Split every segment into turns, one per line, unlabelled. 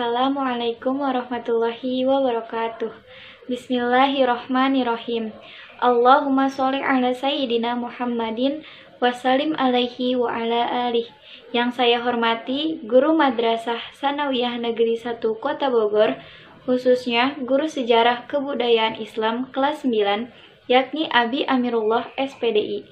Assalamualaikum warahmatullahi wabarakatuh. Bismillahirrahmanirrahim. Allahumma sholli ala sayyidina Muhammadin wasalim alaihi wa ala alih. Yang saya hormati Guru Madrasah Sanawiyah Negeri 1 Kota Bogor, khususnya Guru Sejarah Kebudayaan Islam kelas 9, yakni Abi Amirullah SPDI.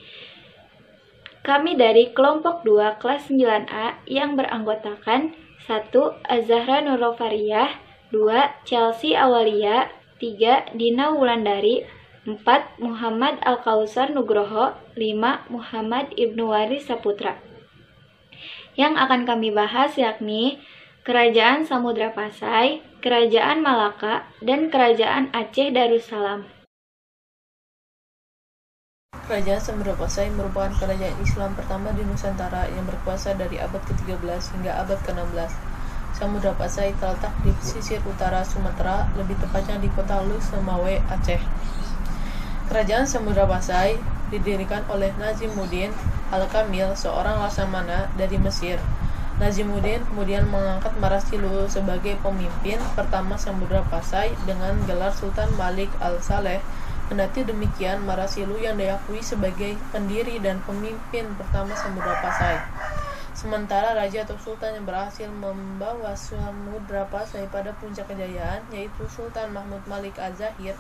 Kami dari kelompok 2 kelas 9A yang beranggotakan 1. Az-Zahra Nurrofariyah, 2. Chelsea Awalia, 3. Dina Wulandari, 4. Muhammad Al-Kausar Nugroho, 5. Muhammad Ibnu Waris Saputra. Yang akan kami bahas yakni Kerajaan Samudra Pasai, Kerajaan Malaka, dan Kerajaan Aceh Darussalam.
Kerajaan Samudra Pasai merupakan kerajaan Islam pertama di Nusantara yang berkuasa dari abad ke-13 hingga abad ke-16. Samudra Pasai terletak di pesisir utara Sumatera, lebih tepatnya di kota Lusemawe, Aceh. Kerajaan Samudra Pasai didirikan oleh Nazimuddin Al-Kamil, seorang laksamana dari Mesir. Nazimuddin kemudian mengangkat Marasilu sebagai pemimpin pertama Samudra Pasai dengan gelar Sultan Malik Al-Saleh. Kendati demikian, Marasilu yang diakui sebagai pendiri dan pemimpin pertama Samudra Pasai. Sementara raja atau sultan yang berhasil membawa Samudra Pasai pada puncak kejayaan yaitu Sultan Mahmud Malik Az-Zahir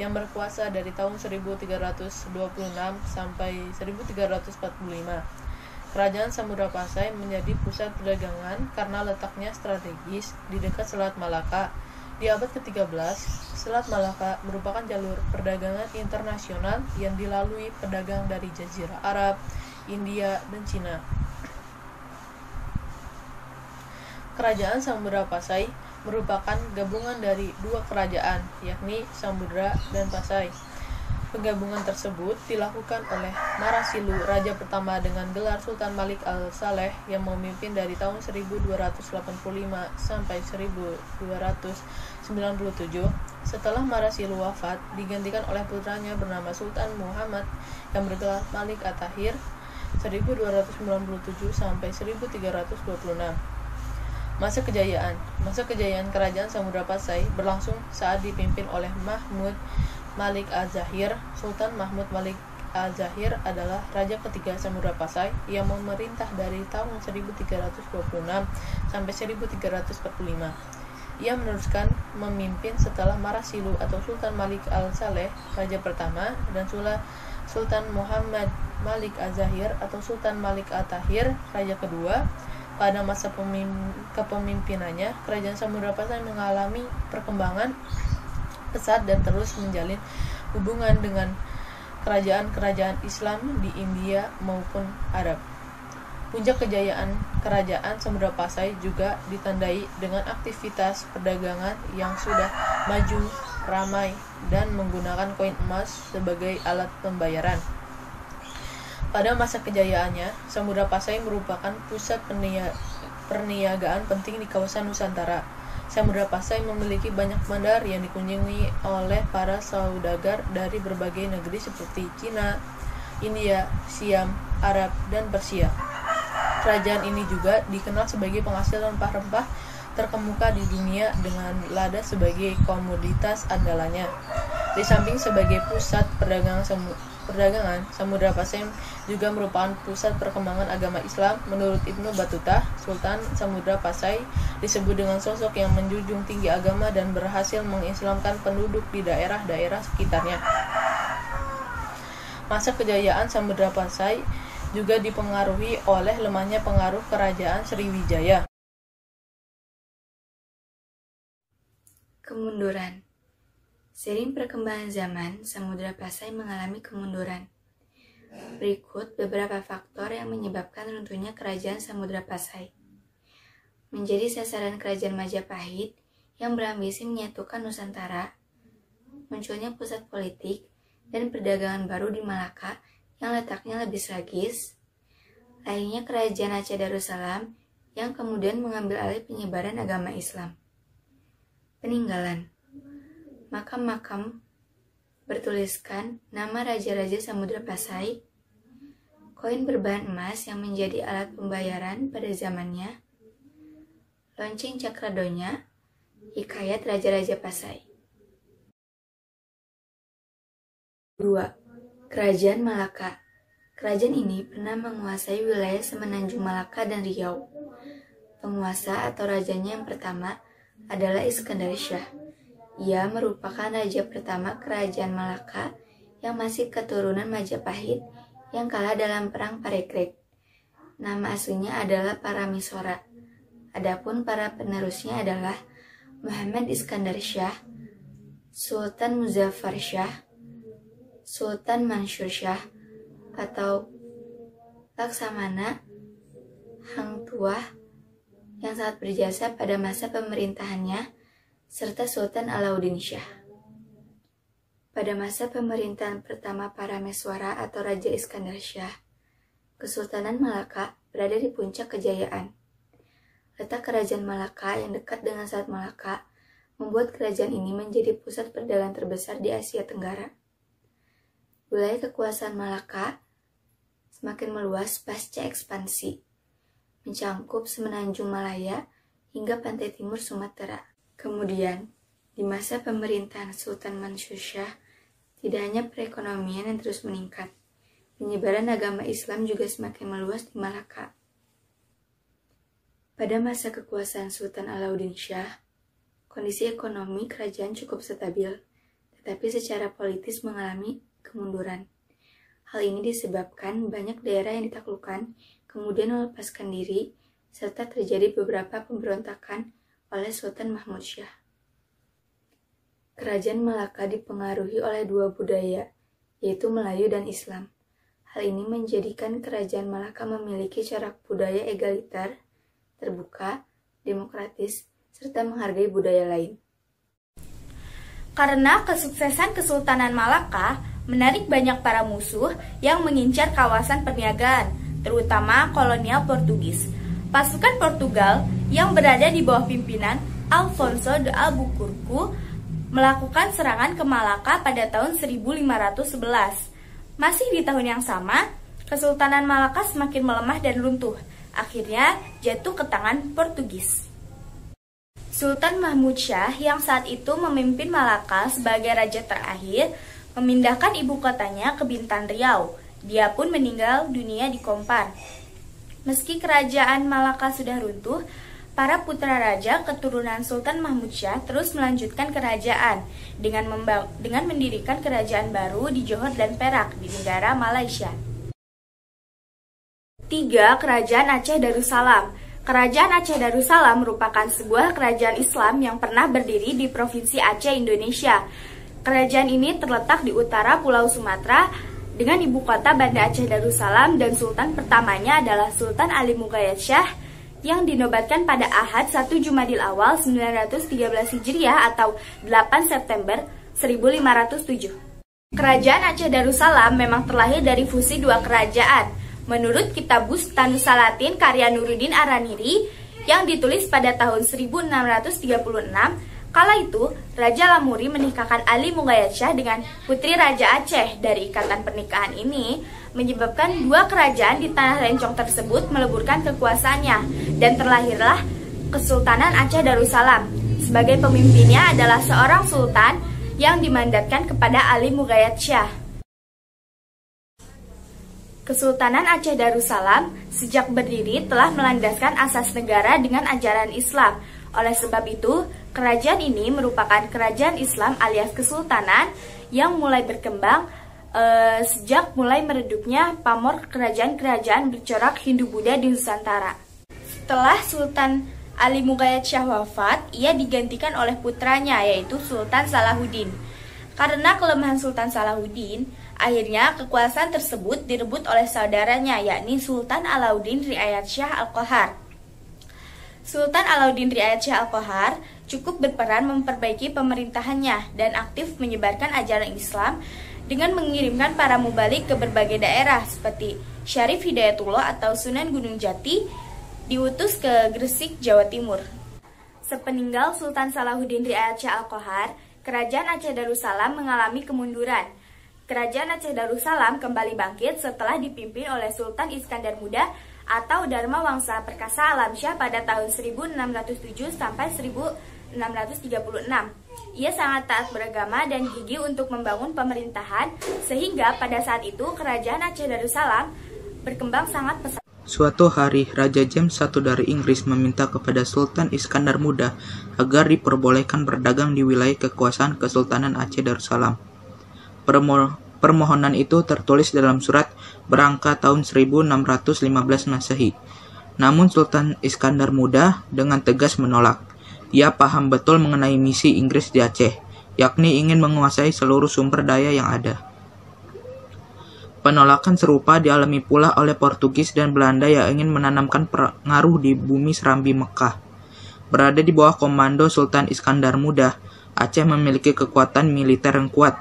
yang berkuasa dari tahun 1326 sampai 1345. Kerajaan Samudra Pasai menjadi pusat perdagangan karena letaknya strategis di dekat Selat Malaka. Di abad ke-13, Selat Malaka merupakan jalur perdagangan internasional yang dilalui pedagang dari Jazirah Arab, India, dan Cina. Kerajaan Samudra Pasai merupakan gabungan dari dua kerajaan, yakni Samudra dan Pasai. Penggabungan tersebut dilakukan oleh Marasilu, raja pertama dengan gelar Sultan Malik Al-Saleh yang memimpin dari tahun 1285 sampai 1297. Setelah Marasilu wafat, digantikan oleh putranya bernama Sultan Muhammad yang bergelar Malik At-Tahir 1297 sampai 1326. Masa kejayaan kerajaan Samudra Pasai berlangsung saat dipimpin oleh Mahmud Malik Az-Zahir. Sultan Mahmud Malik Az-Zahir adalah raja ketiga Samudra Pasai yang memerintah dari tahun 1326 sampai 1345. Ia meneruskan memimpin setelah Marasilu atau Sultan Malik Al-Saleh, raja pertama, dan Sultan Muhammad Malik Az-Zahir atau Sultan Malik At-Tahir, raja kedua. Pada masa kepemimpinannya, kerajaan Samudra Pasai mengalami perkembangan pesat dan terus menjalin hubungan dengan kerajaan-kerajaan Islam di India maupun Arab. Puncak kejayaan kerajaan Samudra Pasai juga ditandai dengan aktivitas perdagangan yang sudah maju, ramai, dan menggunakan koin emas sebagai alat pembayaran. Pada masa kejayaannya, Samudra Pasai merupakan pusat perniagaan penting di kawasan Nusantara. Samudra Pasai memiliki banyak bandar yang dikunjungi oleh para saudagar dari berbagai negeri seperti Cina, India, Siam, Arab, dan Persia. Kerajaan ini juga dikenal sebagai penghasil rempah-rempah terkemuka di dunia dengan lada sebagai komoditas andalannya. Di samping sebagai pusat perdagangan, Samudra Pasai juga merupakan pusat perkembangan agama Islam. Menurut Ibnu Battuta, Sultan Samudra Pasai disebut dengan sosok yang menjunjung tinggi agama dan berhasil mengislamkan penduduk di daerah-daerah sekitarnya. Masa kejayaan Samudra Pasai juga dipengaruhi oleh lemahnya pengaruh kerajaan Sriwijaya.
Kemunduran. Seiring perkembangan zaman, Samudra Pasai mengalami kemunduran. Berikut beberapa faktor yang menyebabkan runtuhnya kerajaan Samudra Pasai. Menjadi sasaran kerajaan Majapahit yang berambisi menyatukan Nusantara, munculnya pusat politik dan perdagangan baru di Malaka yang letaknya lebih strategis, lahirnya kerajaan Aceh Darussalam yang kemudian mengambil alih penyebaran agama Islam. Peninggalan. Makam-makam bertuliskan nama raja-raja Samudra Pasai, koin berbahan emas yang menjadi alat pembayaran pada zamannya, lonceng Cakradonya, Hikayat Raja-Raja Pasai. 2. Kerajaan Malaka. Kerajaan ini pernah menguasai wilayah semenanjung Malaka dan Riau. Penguasa atau rajanya yang pertama adalah Iskandar Shah. Ia merupakan raja pertama kerajaan Malaka yang masih keturunan Majapahit yang kalah dalam perang Parekrek. Nama aslinya adalah Paramisora. Adapun para penerusnya adalah Muhammad Iskandar Shah, Sultan Muzaffar Shah, Sultan Mansur Shah atau Laksamana Hang Tuah yang sangat berjasa pada masa pemerintahannya, serta Sultan Alauddin Shah. Pada masa pemerintahan pertama Parameswara atau Raja Iskandar Shah, Kesultanan Malaka berada di puncak kejayaan. Letak kerajaan Malaka yang dekat dengan Selat Malaka membuat kerajaan ini menjadi pusat perdagangan terbesar di Asia Tenggara. Wilayah kekuasaan Malaka semakin meluas pasca ekspansi, mencangkup semenanjung Malaya hingga pantai timur Sumatera. Kemudian, di masa pemerintahan Sultan Mansur Shah, tidak hanya perekonomian yang terus meningkat, penyebaran agama Islam juga semakin meluas di Malaka. Pada masa kekuasaan Sultan Alauddin Shah, kondisi ekonomi kerajaan cukup stabil, tetapi secara politis mengalami kemunduran. Hal ini disebabkan banyak daerah yang ditaklukkan, kemudian melepaskan diri, serta terjadi beberapa pemberontakan oleh Sultan Mahmud Shah. Kerajaan Malaka dipengaruhi oleh dua budaya, yaitu Melayu dan Islam. Hal ini menjadikan kerajaan Malaka memiliki corak budaya egaliter, terbuka, demokratis, serta menghargai budaya lain.
Karena kesuksesan Kesultanan Malaka menarik banyak para musuh yang mengincar kawasan perniagaan, terutama kolonial Portugis. Pasukan Portugal yang berada di bawah pimpinan Alfonso de Albuquerque melakukan serangan ke Malaka pada tahun 1511. Masih di tahun yang sama, Kesultanan Malaka semakin melemah dan runtuh, akhirnya jatuh ke tangan Portugis. Sultan Mahmud Shah yang saat itu memimpin Malaka sebagai raja terakhir, memindahkan ibu kotanya ke Bintan Riau. Dia pun meninggal dunia di Kompar. Meski kerajaan Malaka sudah runtuh, para putra raja keturunan Sultan Mahmud Shah terus melanjutkan kerajaan dengan mendirikan kerajaan baru di Johor dan Perak di negara Malaysia. 3. Kerajaan Aceh Darussalam. Kerajaan Aceh Darussalam merupakan sebuah kerajaan Islam yang pernah berdiri di Provinsi Aceh, Indonesia. Kerajaan ini terletak di utara Pulau Sumatera dengan ibu kota Banda Aceh Darussalam, dan sultan pertamanya adalah Sultan Ali Muqayyad Shah yang dinobatkan pada Ahad 1 Jumadil Awal 913 Hijriah atau 8 September 1507. Kerajaan Aceh Darussalam memang terlahir dari fusi dua kerajaan. Menurut kitab Bustanus Salatin karya Nuruddin Araniri yang ditulis pada tahun 1636, kala itu Raja Lamuri menikahkan Ali Muqayyad Shah dengan putri Raja Aceh. Dari ikatan pernikahan ini menyebabkan dua kerajaan di tanah Lencong tersebut meleburkan kekuasaannya, dan terlahirlah Kesultanan Aceh Darussalam. Sebagai pemimpinnya adalah seorang sultan yang dimandatkan kepada Ali Muqayyad Shah. Kesultanan Aceh Darussalam sejak berdiri telah melandaskan asas negara dengan ajaran Islam. Oleh sebab itu, kerajaan ini merupakan kerajaan Islam alias kesultanan yang mulai berkembang sejak mulai meredupnya pamor kerajaan-kerajaan bercorak Hindu-Buddha di Nusantara. Setelah Sultan Ali Muqayyad Shah wafat, ia digantikan oleh putranya yaitu Sultan Salahuddin. Karena kelemahan Sultan Salahuddin, akhirnya kekuasaan tersebut direbut oleh saudaranya yakni Sultan Alauddin Riayat Shah Al-Qahar. Sultan Alauddin Riayat Shah Al-Qahar cukup berperan memperbaiki pemerintahannya dan aktif menyebarkan ajaran Islam dengan mengirimkan para mubalik ke berbagai daerah seperti Syarif Hidayatullah atau Sunan Gunung Jati diutus ke Gresik, Jawa Timur. Sepeninggal Sultan Salahuddin Riayat Shah Al-Qahar, kerajaan Aceh Darussalam mengalami kemunduran. Kerajaan Aceh Darussalam kembali bangkit setelah dipimpin oleh Sultan Iskandar Muda atau Dharma Wangsa Perkasa Alamsyah pada tahun 1607 sampai 1608. 636. Ia sangat taat beragama dan gigih untuk membangun pemerintahan, sehingga pada saat itu kerajaan Aceh Darussalam berkembang sangat pesat.
Suatu hari, Raja James I dari Inggris meminta kepada Sultan Iskandar Muda agar diperbolehkan berdagang di wilayah kekuasaan Kesultanan Aceh Darussalam. Permohonan itu tertulis dalam surat berangka tahun 1615 Masehi. Namun Sultan Iskandar Muda dengan tegas menolak. Ia paham betul mengenai misi Inggris di Aceh, yakni ingin menguasai seluruh sumber daya yang ada. Penolakan serupa dialami pula oleh Portugis dan Belanda yang ingin menanamkan pengaruh di bumi Serambi Mekah. Berada di bawah komando Sultan Iskandar Muda, Aceh memiliki kekuatan militer yang kuat.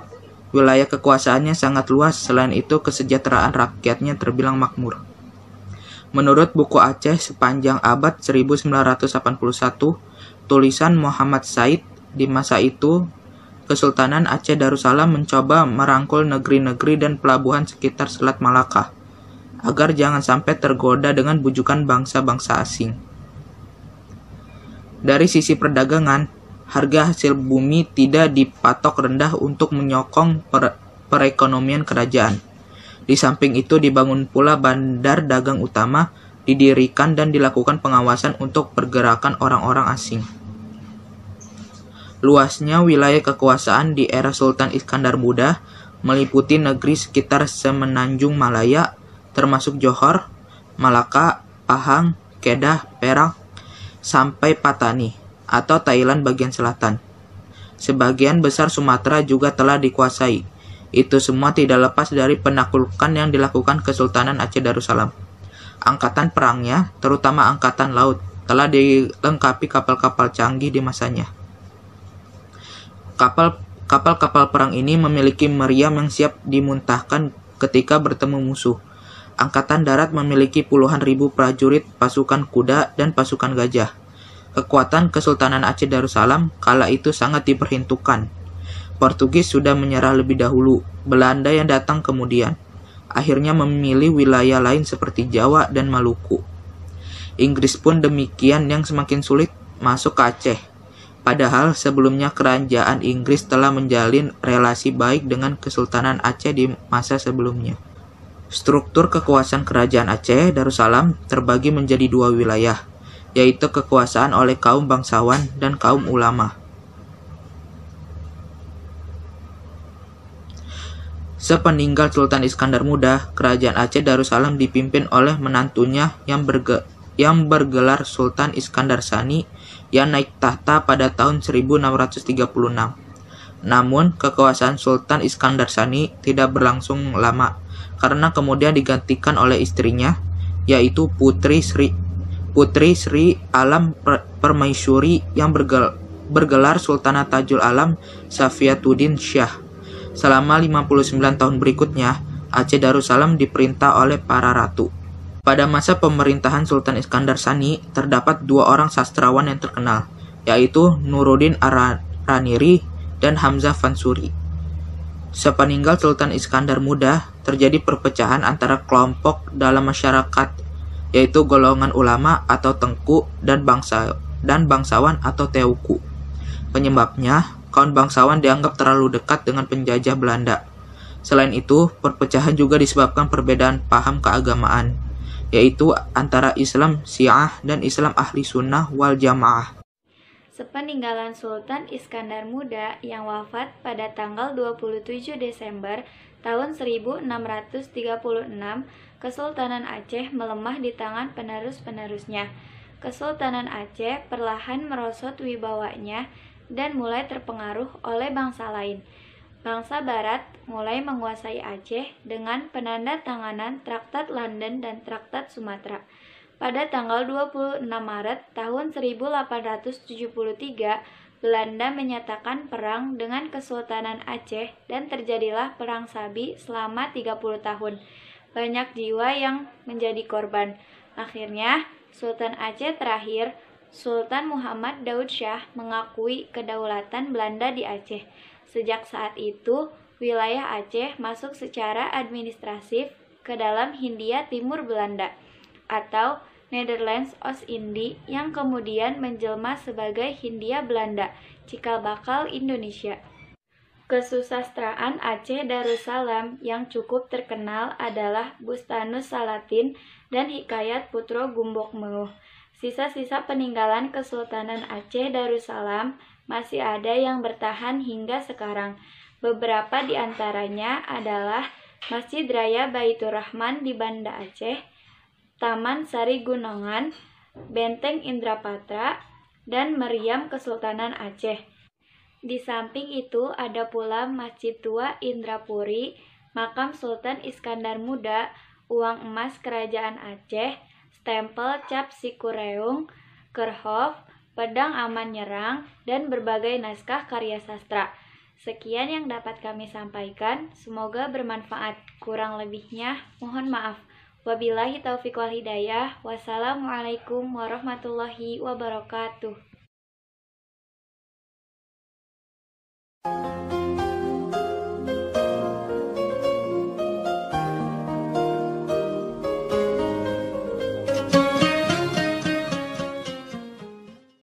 Wilayah kekuasaannya sangat luas, selain itu kesejahteraan rakyatnya terbilang makmur. Menurut buku Aceh sepanjang abad 1981, tulisan Muhammad Said, di masa itu Kesultanan Aceh Darussalam mencoba merangkul negeri-negeri dan pelabuhan sekitar Selat Malaka, agar jangan sampai tergoda dengan bujukan bangsa-bangsa asing. Dari sisi perdagangan, harga hasil bumi tidak dipatok rendah untuk menyokong perekonomian kerajaan. Di samping itu dibangun pula bandar dagang utama, didirikan dan dilakukan pengawasan untuk pergerakan orang-orang asing. Luasnya wilayah kekuasaan di era Sultan Iskandar Muda meliputi negeri sekitar Semenanjung Malaya, termasuk Johor, Malaka, Pahang, Kedah, Perak, sampai Patani atau Thailand bagian selatan. Sebagian besar Sumatera juga telah dikuasai. Itu semua tidak lepas dari penaklukan yang dilakukan Kesultanan Aceh Darussalam. Angkatan perangnya, terutama angkatan laut, telah dilengkapi kapal-kapal canggih di masanya. Kapal-kapal perang ini memiliki meriam yang siap dimuntahkan ketika bertemu musuh. Angkatan darat memiliki puluhan ribu prajurit, pasukan kuda, dan pasukan gajah. Kekuatan Kesultanan Aceh Darussalam kala itu sangat diperhitungkan. Portugis sudah menyerah lebih dahulu, Belanda yang datang kemudian. Akhirnya memilih wilayah lain seperti Jawa dan Maluku. Inggris pun demikian yang semakin sulit masuk ke Aceh. Padahal sebelumnya kerajaan Inggris telah menjalin relasi baik dengan Kesultanan Aceh di masa sebelumnya. Struktur kekuasaan kerajaan Aceh Darussalam terbagi menjadi dua wilayah, yaitu kekuasaan oleh kaum bangsawan dan kaum ulama. Sepeninggal Sultan Iskandar Muda, kerajaan Aceh Darussalam dipimpin oleh menantunya yang bergelar Sultan Iskandar Sani yang naik tahta pada tahun 1636. Namun, kekuasaan Sultan Iskandar Sani tidak berlangsung lama, karena kemudian digantikan oleh istrinya, yaitu Putri Sri Alam Permaisuri yang bergelar Sultanah Tajul Alam Safiyatuddin Syah. Selama 59 tahun berikutnya, Aceh Darussalam diperintah oleh para ratu. Pada masa pemerintahan Sultan Iskandar Sani, terdapat dua orang sastrawan yang terkenal, yaitu Nuruddin Ar-Raniri dan Hamzah Fansuri. Sepeninggal Sultan Iskandar Muda, terjadi perpecahan antara kelompok dalam masyarakat, yaitu golongan ulama atau tengku dan bangsawan atau teuku. Penyebabnya, kaum bangsawan dianggap terlalu dekat dengan penjajah Belanda. Selain itu, perpecahan juga disebabkan perbedaan paham keagamaan, yaitu antara Islam Syiah dan Islam Ahli Sunnah wal Jamaah.
Sepeninggalan Sultan Iskandar Muda yang wafat pada tanggal 27 Desember tahun 1636, Kesultanan Aceh melemah di tangan penerus-penerusnya. Kesultanan Aceh perlahan merosot wibawanya dan mulai terpengaruh oleh bangsa lain. Bangsa Barat mulai menguasai Aceh dengan penandatanganan Traktat London dan Traktat Sumatera. Pada tanggal 26 Maret tahun 1873, Belanda menyatakan perang dengan Kesultanan Aceh dan terjadilah Perang Sabi selama 30 tahun. Banyak jiwa yang menjadi korban. Akhirnya, Sultan Aceh terakhir, Sultan Muhammad Daud Shah, mengakui kedaulatan Belanda di Aceh. Sejak saat itu, wilayah Aceh masuk secara administratif ke dalam Hindia Timur Belanda, atau Nederlands Oost-Indie yang kemudian menjelma sebagai Hindia Belanda, cikal bakal Indonesia. Kesusastraan Aceh Darussalam yang cukup terkenal adalah Bustanus Salatin dan Hikayat Putro Gumbok Meuh. Sisa-sisa peninggalan Kesultanan Aceh Darussalam masih ada yang bertahan hingga sekarang. Beberapa di antaranya adalah Masjid Raya Baitur Rahman di Banda Aceh, Taman Sari Gunungan, Benteng Indrapatra, dan Meriam Kesultanan Aceh. Di samping itu ada pula Masjid Tua Indrapuri, Makam Sultan Iskandar Muda, uang emas Kerajaan Aceh, stempel cap Sikureung, Kerhof, pedang aman nyerang, dan berbagai naskah karya sastra. Sekian yang dapat kami sampaikan, semoga bermanfaat. Kurang lebihnya, mohon maaf. Wabillahi taufiq wal hidayah. Wassalamualaikum warahmatullahi wabarakatuh.